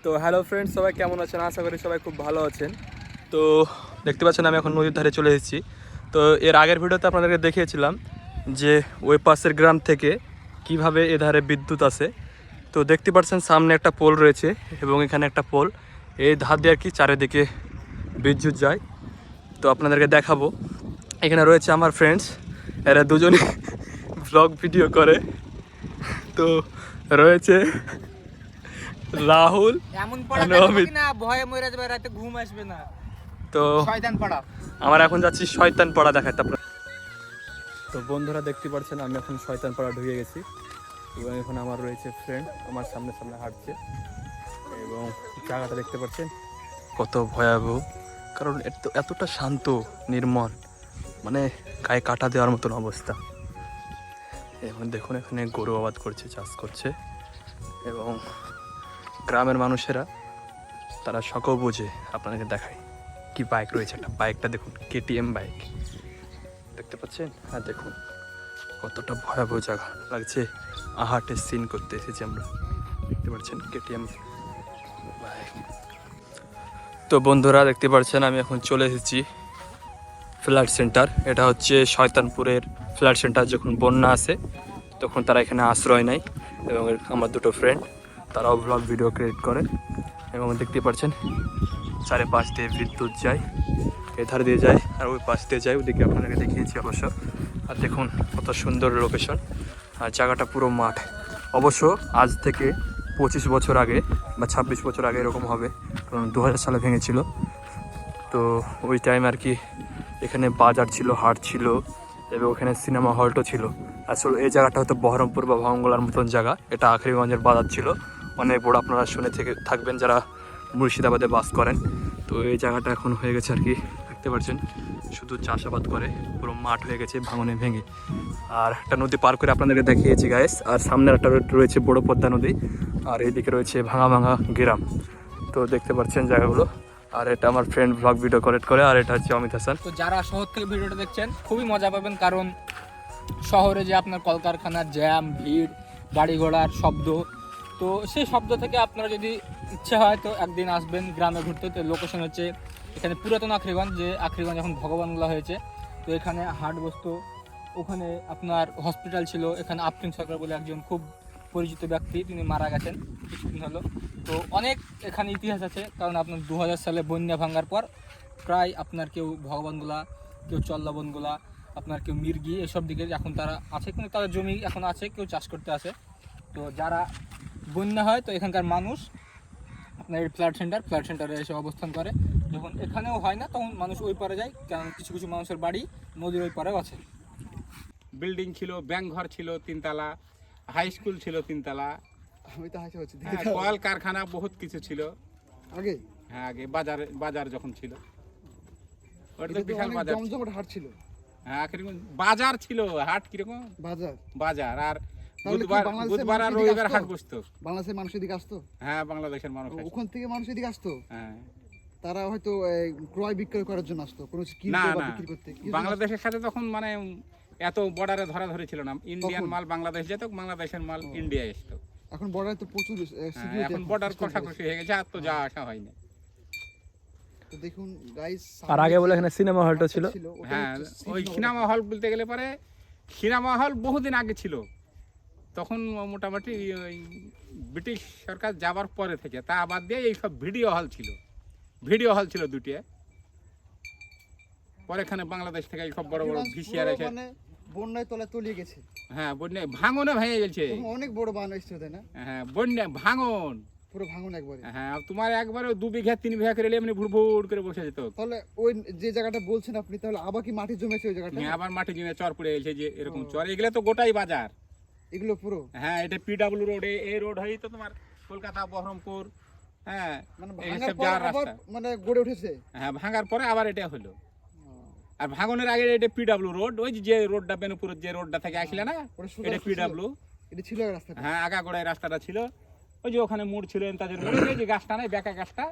তো hello friends, সবাই কেমন আছেন? আশা করি সবাই খুব ভালো আছেন। তো দেখতে পাচ্ছেন আমি এখন নদীর ধারে চলে এসেছি। তো এর আগের ভিডিওতে আপনাদেরকে দেখিয়েছিলাম যে ওই পাশের গ্রাম থেকে কিভাবে এধারে বিদ্যুৎ আসে। তো দেখতে পাচ্ছেন সামনে একটা পোল রয়েছে এবং এখানে একটা পোল, এই ধার দিয়ে আর কি চারিদিকে বিদ্যুৎ যায়। তো আপনাদেরকে দেখাবো। এখানে রয়েছে আমার ফ্রেন্ডস, এরা দুজনে ব্লগ ভিডিও করে। তো রয়েছে রাহুল, এমন পড়া অমিত। না ভয়ে মরে যাবে, রাতে ঘুম আসবে না। তো শয়তান পড়া। আমরা এখন যাচ্ছি শয়তান পাড়া দেখাতে। তো বন্ধুরা দেখতে পাচ্ছেন আমি এখন শয়তান পাড়া ঢুকে গেছি এবং এখন আমার রয়েছে ফ্রেন্ড আমার সামনে সামনে হাঁটছে এবং জায়গাটা দেখতে পাচ্ছেন কত ভয়াবহ, কারণ এতটা শান্ত নির্মল, মানে গায়ে কাটা দেওয়ার মতন অবস্থা। এখন দেখুন এখানে গরু আবাদ করছে, চাষ করছে এবং গ্রামের মানুষেরা তারা সকল বোঝে। আপনাদেরকে দেখায় কি বাইক রয়েছে, একটা বাইকটা দেখুন, কেটিএম বাইক দেখতে পাচ্ছেন। আর দেখুন কতটা ভয়াবহ জায়গা লাগছে, আহাটের সিন করতে এসেছি আমরা। দেখতে পাচ্ছেন কেটিএম বাইক। তো বন্ধুরা দেখতে পাচ্ছেন আমি এখন চলে এসেছি ফ্লাড সেন্টার। এটা হচ্ছে শয়তানপুরের ফ্লাড সেন্টার। যখন বন্যা আসে তখন তারা এখানে আশ্রয় নেয় এবং আমার দুটো ফ্রেন্ড তারাও ব্লগ ভিডিও ক্রিয়েট করে এবং দেখতে পাচ্ছেন চারিপাশ দিয়ে বিদ্যুৎ যায়, এধার দিয়ে যায় আর ওই পাশ দিয়ে যায়, ওদিকে আপনাদেরকে দেখিয়েছি অবশ্য। আর দেখুন কত সুন্দর লোকেশন, আর জায়গাটা পুরো মাঠ। অবশ্য আজ থেকে 25 বছর আগে বা 26 বছর আগে এরকম হবে, কারণ 2000 সালে ভেঙেছিল। তো ওই টাইম আর কি এখানে বাজার ছিল, হাট ছিল এবং ওখানে সিনেমা হলটাও ছিল। আসলে এই জায়গাটা হয়তো বহরমপুর বা ভাঙ্গলার মতন জায়গা। এটা আখরিগঞ্জের বাজার ছিল, অনেক বড়, আপনারা শুনে থেকে থাকবেন যারা মুর্শিদাবাদে বাস করেন। তো এই জায়গাটা এখন হয়ে গেছে আর কি, দেখতে পাচ্ছেন শুধু চাষাবাদ করে, পুরো মাঠ হয়ে গেছে ভাঙনে ভেঙে। আর একটা নদী পার করে আপনাদেরকে দেখিয়েছি গাইস। আর সামনে একটা রয়েছে বড় পদ্মা নদী, আর এইদিকে রয়েছে ভাঙা ভাঙা গ্রাম। তো দেখতে পাচ্ছেন জায়গাগুলো। আর এটা আমার ফ্রেন্ড ব্লগ ভিডিও কালেক্ট করে, আর এটা হচ্ছে অমিত হাসান। তো যারা শহর থেকে ভিডিওটা দেখছেন খুবই মজা পাবেন, কারণ শহরে যে আপনার কলকারখানার জ্যাম, ভিড়, গাড়ি ঘোড়ার শব্দ, তো সেই শব্দ থেকে আপনারা যদি ইচ্ছে হয় তো একদিন আসবেন গ্রামে ঘুরতে। তো লোকেশন হচ্ছে এখানে পুরাতন আখরিগঞ্জ, যে আখরিগঞ্জ এখন ভগবানগোলা হয়েছে। তো এখানে হাট বসতো, ওখানে আপনার হসপিটাল ছিল। এখানে আফরিন সরকার বলে একজন খুব পরিচিত ব্যক্তি, তিনি মারা গেছেন কিছুদিন হলো। তো অনেক এখানে ইতিহাস আছে, কারণ আপনার 2000 সালে বন্যা ভাঙার পর প্রায় আপনার কেউ ভগবানগোলা, কেউ চল্লাবনগোলা, আপনার কেউ মির্গি, এসব দিকে এখন তারা আছে, কিন্তু তাদের জমি এখন আছে, কেউ চাষ করতে আসে। তো যারা বন্যা হয় তো এখানকার মানুষ আপনার এই ফ্ল্যাট সেন্টারে এসে অবস্থান করে। যখন এখানেও হয় না তখন মানুষ ওই পারে যায়, কারণ কিছু কিছু মানুষের বাড়ি নদীর ওই পারেও আছে। বিল্ডিং ছিল, ব্যাংক ঘর ছিল 3 তলা, হাই স্কুল ছিল 3 তলা, কল কারখানা বহুত কিছু ছিল আগে। হ্যাঁ আগে বাজার যখন ছিল ওটা তো বিশাল বাজার, জমজমাট হাট ছিল। হ্যাঁ আখরিগঞ্জ বাজার ছিল, হাট কিরকম বাজার। আর বুধবার আর রবিবার হাট বসতো। বাংলাদেশের মানুষ এদিকে আসতো? হ্যাঁ বাংলাদেশের মানুষ আসতো। ওখান থেকে মানুষ এদিকে আসতো? হ্যাঁ তারা হয়তো ক্রয় বিক্রয় করার জন্য আসতো, কোনো না না, বাংলাদেশের সাথে তখন মানে এত বর্ডারে ধরাধরি ছিল না। ইন্ডিয়ান মাল বাংলাদেশ যেত, বাংলাদেশের মাল ইন্ডিয়া আসতো। এখন বর্ডারে তো প্রচুর সিকিউরিটি, এখন বর্ডার কষাকষি হয়ে গেছে, আর তো যা আসা হয় না। তো দেখুন গাইস, আর আগে বলে এখানে সিনেমা হলটা ছিল। হ্যাঁ ওই সিনেমা হল বলতে গেলে পরে সিনেমা হল বহুদিন আগে ছিল, তখন মোটামুটি ওই ব্রিটিশ সরকার যাবার পরে থেকে। তা বাদ দিয়ে এইসব ভিডিও হল ছিল দুটি। পরে এখানে বাংলাদেশ থেকে সব বড় বড় ভিসিআর আছে, মানে বন্যায় তলিয়ে গেছে। হ্যাঁ বন্যায় ভাঙনে ভেঙে গেছে, অনেক বড় বান এসেছে তাই না? হ্যাঁ বন্যা ভাঙন, পুরো ভাঙন একবারে। হ্যাঁ তোমার একবারে 2 বিঘা 3 বিঘা করে এমনি ভুড় করে বসে যেত। তাহলে ওই যে জায়গাটা বলছেন আপনি, তাহলে আবার কি মাটি জমেছে ওই জায়গাটা? হ্যাঁ আবার মাটি জমে চর পড়ে গেছে, যে এরকম চর। এগুলো তো গোটাই বাজার এগুলো পুরো। হ্যাঁ এটা পিডব্লিউ রোড, এই রোড হই তো তোমার কলকাতা বহরমপুর। হ্যাঁ মানে এইসব যাওয়ার রাস্তা, মানে গড়ে উঠেছে। হ্যাঁ ভাঙার পরে আবার এটা হলো। আর ভাঙনের আগে এটা পিডব্লিউ রোড, ওই যে রোডটা বেনুপুরের যে রোডটা থেকে আসলে না, এটা পিডব্লিউ। এটা ছিল রাস্তাটা। হ্যাঁ আগাগোড়ায় রাস্তাটা ছিল। ওই যে ওখানে মোড় ছিল এন্তাজের মোড়, ওই যে গাছটা নাই বেকা গাছটা,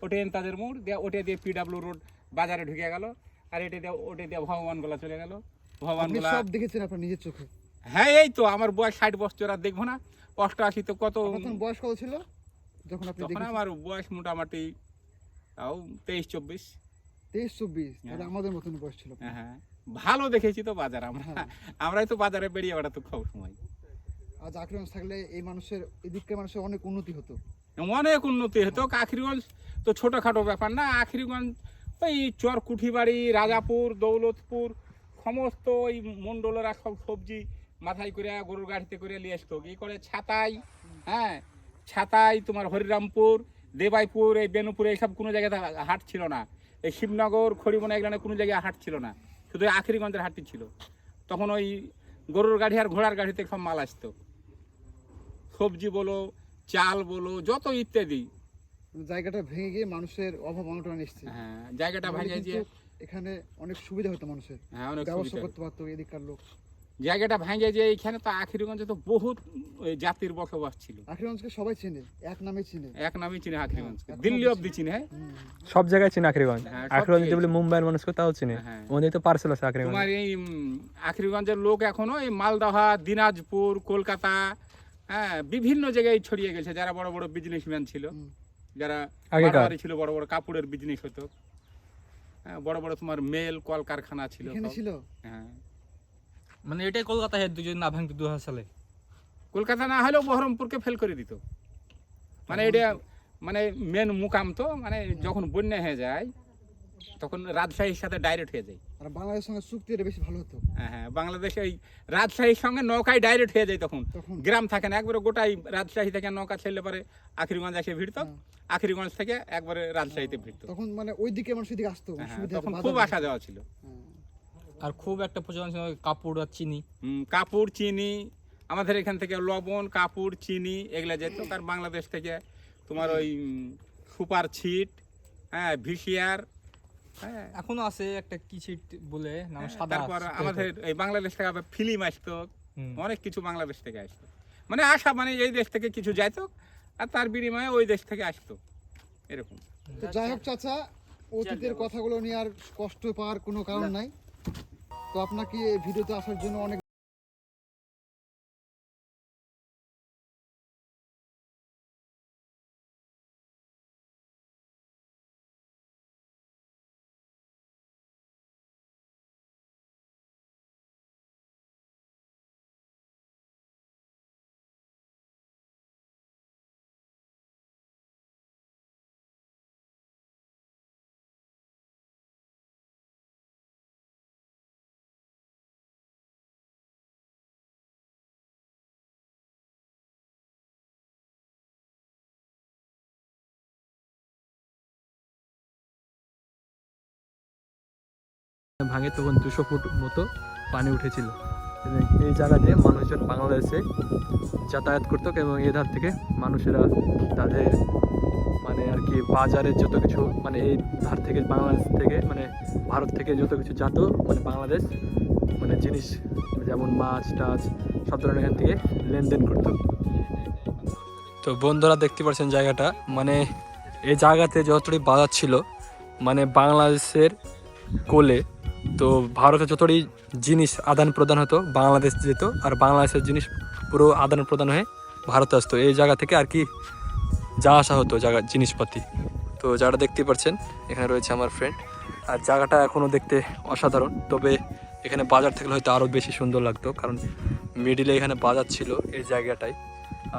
ওটা এন্তাজের মোড় দিয়ে, ওটা দিয়ে পিডব্লিউ রোড বাজারে ঢুকে গেল। আর এটা দিয়ে ওটা দিয়ে ভগবানগোলা চলে গেল। ভগবানগোলা সব দেখেছেন আপনার নিজের চোখে? হ্যাঁ এই তো আমার বয়স 60 বছর, আর দেখবো না? 88 তো কত বয়স কত ছিল? যখন আপনি তখন দেখেছেন? আমার বয়স মোটামুটি তাও 23-24। 23-24, তাহলে আমাদের মতন বয়স ছিল। হ্যাঁ, ভালো দেখেছি তো বাজার আমরা, হ্যাঁ। আমরাই তো বাজারে বেরিয়ে বেড়াতো সব সময়। আজ আখরিগঞ্জ থাকলে এই মানুষের, এদিককার মানুষের অনেক উন্নতি হতো। অনেক উন্নতি হতো। আখরিগঞ্জ তো ছোটখাটো ব্যাপার না। আখরিগঞ্জ ওই চরকুঠিবাড়ি, রাজাপুর, দৌলতপুর সমস্ত ওই মন্ডলেরা সব সবজি মাথায় করে গরুর গাড়িতে করে নিয়ে আসতো। কি করে ছাতাই, হ্যাঁ ছাতাই, তোমার হরিরামপুর, দেবাইপুর, এই বেনুপুর, এইসব কোনো জায়গাতে হাট ছিল না। এই শিবনগর, খড়িমনা এগুলো কোনো জায়গায় হাট ছিল না, শুধু আখরিগঞ্জের হাটটি ছিল। তখন ওই গরুর গাড়ি আর ঘোড়ার গাড়িতে সব মাল আসতো, সবজি বলো, চাল বলো, যত ইত্যাদি। জায়গাটা ভেঙে গিয়ে মানুষের অভাব অনটন এসছে। হ্যাঁ, জায়গাটা নাহলে ভাঙে যে, কিন্তু এখানে অনেক সুবিধা হতো মানুষের, হ্যাঁ অনেক ব্যবসা সুবিধা। করতে পারতো এদিককার লোক। জায়গাটা ভাঙে যে এইখানে তো আখরিগঞ্জে তো বহুত ওই জাতির বসবাস ছিল। আখরিগঞ্জকে সবাই চেনে, এক নামে চিনে। এক নামই চিনে আখরিগঞ্জকে, হ্যাঁ, দিল্লি এখনো অব্দি চিনে। হ্যাঁ, সব জায়গায় চিনে আখরিগঞ্জ। হ্যাঁ, সব আখরিগঞ্জ জায়গায় বলে মুম্বাইয়ের মানুষকে তাও চিনে, হ্যাঁ। ওদের তো পার্সেল আছে আখরিগঞ্জ। তোমার এই আখরিগঞ্জের লোক এখনো এই মালদহ, দিনাজপুর, কলকাতা, হ্যাঁ বিভিন্ন জায়গায় ছড়িয়ে গেছে। যারা বড় বড় বিজনেসম্যান ছিল, যারা আগেকার। মারোয়ারি ছিল, বড় বড় কাপড়ের বিজনেস হতো, হ্যাঁ বড় বড় তোমার মেল কলকারখানা ছিল এখানে সব। ছিল। হ্যাঁ, মানে এটাই কলকাতা হেড যদি না ভাঙতো 2000 সালে। কলকাতা না হলেও বহরমপুরকে ফেল করে দিত। মানে এটা মানে মেন মুকাম তো, মানে যখন বন্যা হয়ে যায় তখন রাজশাহীর সাথে ডাইরেক্ট হয়ে যায়। আর বাংলাদেশের সঙ্গে চুক্তি এটা বেশি ভালো হতো হ্যাঁ, বাংলাদেশে ওই রাজশাহীর সঙ্গে নৌকায় ডাইরেক্ট হয়ে যায়। তখন তখন। গ্রাম থাকে না, একবারে গোটাই রাজশাহী থেকে নৌকা ছেড়লে পরে আখরিগঞ্জ এসে ভিড়তো, হ্যাঁ। আখরিগঞ্জ থেকে একবারে রাজশাহীতে ভিড়তো। তখন মানে ওই দিকে মানুষ এদিকে আসতো, হ্যাঁ, সুবিধা তখন হতো, খুব বাজার আসা যাওয়া ছিল। হ্যাঁ। আর খুব একটা প্রচলন ছিল কাপড় আর চিনি। কাপড়, চিনি, আমাদের এখান থেকে লবণ, কাপড়, চিনি এগুলা যেত। আর বাংলাদেশ থেকে তোমার ওই সুপার ছিট, হ্যাঁ ভিসিআর, হ্যাঁ এখনো আছে একটা কি ছিট বলে নাম, সাদা। তারপর আমাদের এই বাংলাদেশ থেকে আবার ফিল্ম আসতো, হুম। অনেক কিছু বাংলাদেশ থেকে আসতো। মানে আসা মানে এই দেশ থেকে কিছু যাইতো আর তার বিনিময়ে ওই দেশ থেকে আসতো, এরকম। তো যাই হোক চাচা, অতীতের কথাগুলো নিয়ে আর কষ্ট পাওয়ার কোনো কারণ নাই। তো আপনাকে এই ভিডিওতে আসার জন্য অনেক ভাঙে তখন 200 ফুট মতো পানি উঠেছিল এবং এই জায়গা দিয়ে মানুষজন বাংলাদেশে যাতায়াত করতো এবং এই ধার থেকে মানুষেরা তাদের মানে আর কি বাজারের যত কিছু মানে এই ধার থেকে বাংলাদেশ থেকে মানে ভারত থেকে যত কিছু যেত মানে বাংলাদেশ মানে জিনিস যেমন মাছ টাছ সব ধরনের এখান থেকে লেনদেন করতো। তো বন্ধুরা দেখতে পাচ্ছেন জায়গাটা, মানে এই জায়গাতে যতটি বাজার ছিল মানে বাংলাদেশের কোলে, তো ভারতে যতটি জিনিস আদান প্রদান হতো বাংলাদেশ যেত আর বাংলাদেশের জিনিস পুরো আদান প্রদান হয়ে ভারতে আসতো। এই জায়গা থেকে আর কি যা আসা হতো জায়গা জিনিসপাতি। তো যারা দেখতে পাচ্ছেন এখানে রয়েছে আমার ফ্রেন্ড, আর জায়গাটা এখনও দেখতে অসাধারণ। তবে এখানে বাজার থাকলে হয়তো আরও বেশি সুন্দর লাগতো, কারণ মিডিলে এখানে বাজার ছিল এই জায়গাটায়,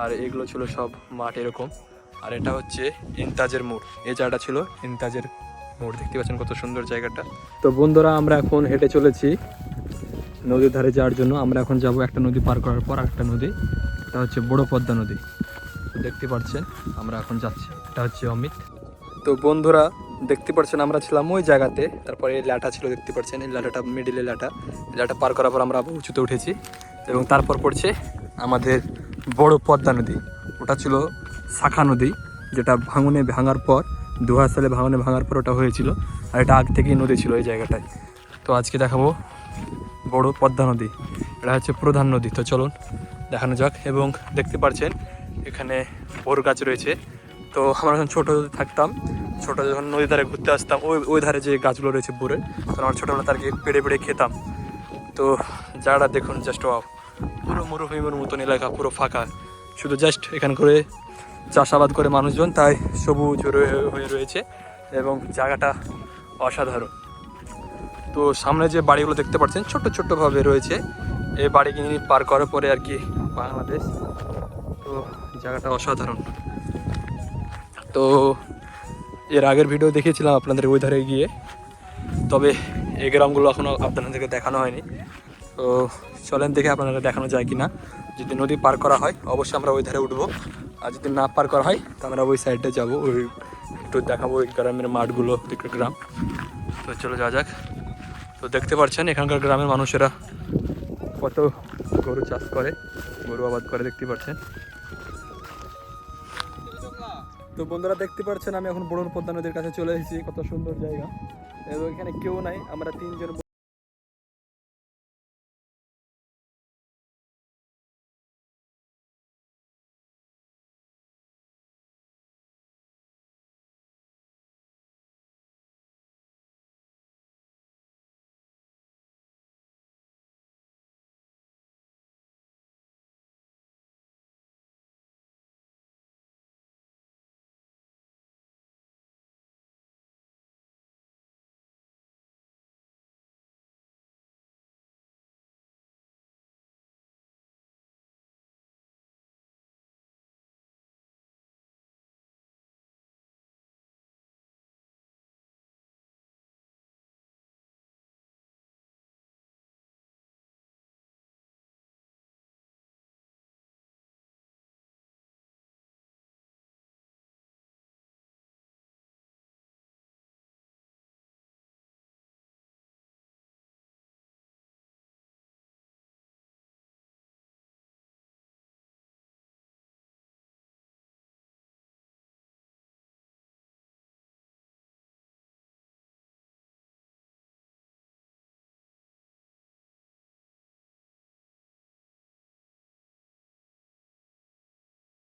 আর এগুলো ছিল সব মাঠ এরকম। আর এটা হচ্ছে ইনতাজের মোড়, এই জায়গাটা ছিল ইনতাজের মোড়। দেখতে পাচ্ছেন কত সুন্দর জায়গাটা। তো বন্ধুরা আমরা এখন হেঁটে চলেছি নদীর ধারে যাওয়ার জন্য। আমরা এখন যাব একটা নদী পার করার পর একটা নদী, এটা হচ্ছে বড় পদ্মা নদী। তো দেখতে পাচ্ছেন আমরা এখন যাচ্ছি, এটা হচ্ছে অমিত। তো বন্ধুরা দেখতে পাচ্ছেন আমরা ছিলাম ওই জায়গাতে, তারপরে এই ল্যাটা ছিল দেখতে পাচ্ছেন, এই ল্যাটাটা মিডিলে ল্যাটা পার করার পর আমরা উঁচুতে উঠেছি এবং তারপর পড়ছে আমাদের বড় পদ্মা নদী। ওটা ছিল শাখা নদী, যেটা ভাঙার পর 2000 সালে ভাঙার পর ওটা হয়েছিল, আর এটা আগ থেকেই নদী ছিল এই জায়গাটায়। তো আজকে দেখাবো বড় পদ্মা নদী, এটা হচ্ছে প্রধান নদী। তো চলুন দেখানো যাক। এবং দেখতে পাচ্ছেন এখানে বোর গাছ রয়েছে। তো আমরা যখন ছোটো থাকতাম, যখন নদীর ধারে ঘুরতে আসতাম, ওই ধারে যে গাছগুলো রয়েছে বোরের, তখন আমরা ছোটোবেলা তার পেড়ে খেতাম। তো যারা দেখুন জাস্ট পুরো মরুভূমির মতন এলাকা, পুরো ফাঁকা, শুধু জাস্ট এখান করে চাষাবাদ করে মানুষজন, তাই সবুজ হয়ে রয়েছে এবং জায়গাটা অসাধারণ। তো সামনে যে বাড়িগুলো দেখতে পাচ্ছেন ছোট্ট ছোট্টভাবে রয়েছে, এই বাড়িগুলি পার করার পরে আর কি বাংলাদেশ। তো জায়গাটা অসাধারণ। তো এর আগের ভিডিও দেখিয়েছিলাম আপনাদের ওই ধারে গিয়ে, তবে এই গ্রামগুলো এখনও আপনাদেরকে দেখানো হয়নি। তো চলেন দেখে আপনারা দেখানো যায় কি না। যদি নদী পার করা হয় অবশ্যই আমরা ওই ধারে উঠবো, আর যদি না পার করা হয় তো আমরা ওই সাইডে যাবো, ওই একটু দেখাবো ওই গ্রামের মাঠগুলো, গ্রাম। তো চলে যাওয়া যাক। তো দেখতে পাচ্ছেন এখানকার গ্রামের মানুষেরা কত গরু চাষ করে, গরু আবাদ করে, দেখতে পাচ্ছেন। তো বন্ধুরা দেখতে পাচ্ছেন আমি এখন বড় পদ্মা নদীর কাছে চলে এসেছি, কত সুন্দর জায়গা এবং এখানে কেউ নাই, আমরা তিনজন।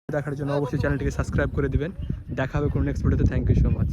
দেখার জন্য অবশ্যই চ্যানেলটিকে সাবস্ক্রাইব করে দিবেন। দেখা হবে কোনো নেক্সট ভিডিওতে। Thank you so much.